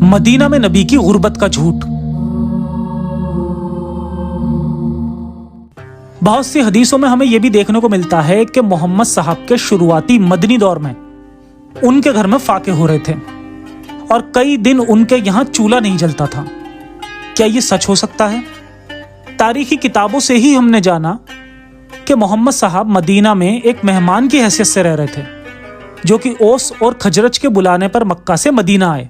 Medina में नबी की गुर्बत का झूठ। बहुत सी हदीसों में हमें यह भी देखने को मिलता है कि मोहम्मद साहब के शुरुआती मदनी दौर में उनके घर में फाके हो रहे थे और कई दिन उनके यहाँ चूल्हा नहीं जलता था। क्या ये सच हो सकता है? तारीखी किताबों से ही हमने जाना कि मोहम्मद साहब मदीना में एक मेहमान की हैसियत से रह रहे थे, जो कि ओस और खजरज के बुलाने पर मक्का से मदीना आए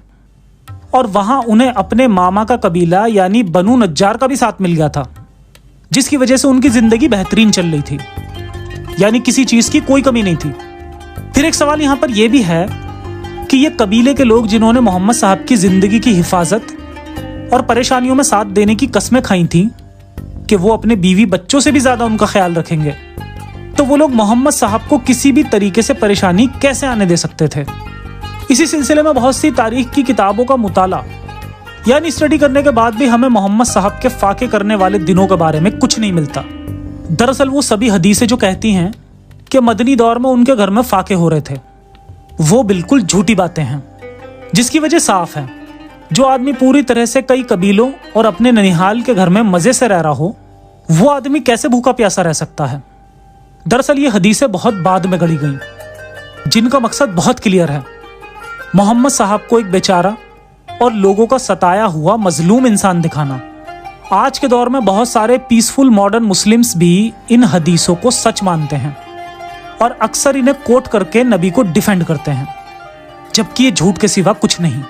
और वहां उन्हें अपने मामा का कबीला यानी बनु नज्जार का भी साथ मिल गया था, जिसकी वजह से उनकी जिंदगी बेहतरीन चल रही थी, यानी किसी चीज की कोई कमी नहीं थी। फिर एक सवाल यहां पर यह भी है कि ये कबीले के लोग जिन्होंने मोहम्मद साहब की जिंदगी की हिफाजत और परेशानियों में साथ देने की कस्में खाई थी कि वो अपने बीवी बच्चों से भी ज्यादा उनका ख्याल रखेंगे, तो वो लोग मोहम्मद साहब को किसी भी तरीके से परेशानी कैसे आने दे सकते थे? इसी सिलसिले में बहुत सी तारीख की किताबों का मुताला यानी स्टडी करने के बाद भी हमें मोहम्मद साहब के फाके करने वाले दिनों के बारे में कुछ नहीं मिलता। दरअसल वो सभी हदीसें जो कहती हैं कि मदनी दौर में उनके घर में फाके हो रहे थे, वो बिल्कुल झूठी बातें हैं, जिसकी वजह साफ है। जो आदमी पूरी तरह से कई कबीलों और अपने ननिहाल के घर में मजे से रह रहा हो, वो आदमी कैसे भूखा प्यासा रह सकता है? दरअसल ये हदीसें बहुत बाद में गढ़ी गईं, जिनका मकसद बहुत क्लियर है। मोहम्मद साहब को एक बेचारा और लोगों का सताया हुआ मजलूम इंसान दिखाना। आज के दौर में बहुत सारे पीसफुल मॉडर्न मुस्लिम्स भी इन हदीसों को सच मानते हैं और अक्सर इन्हें कोट करके नबी को डिफेंड करते हैं, जबकि ये झूठ के सिवा कुछ नहीं।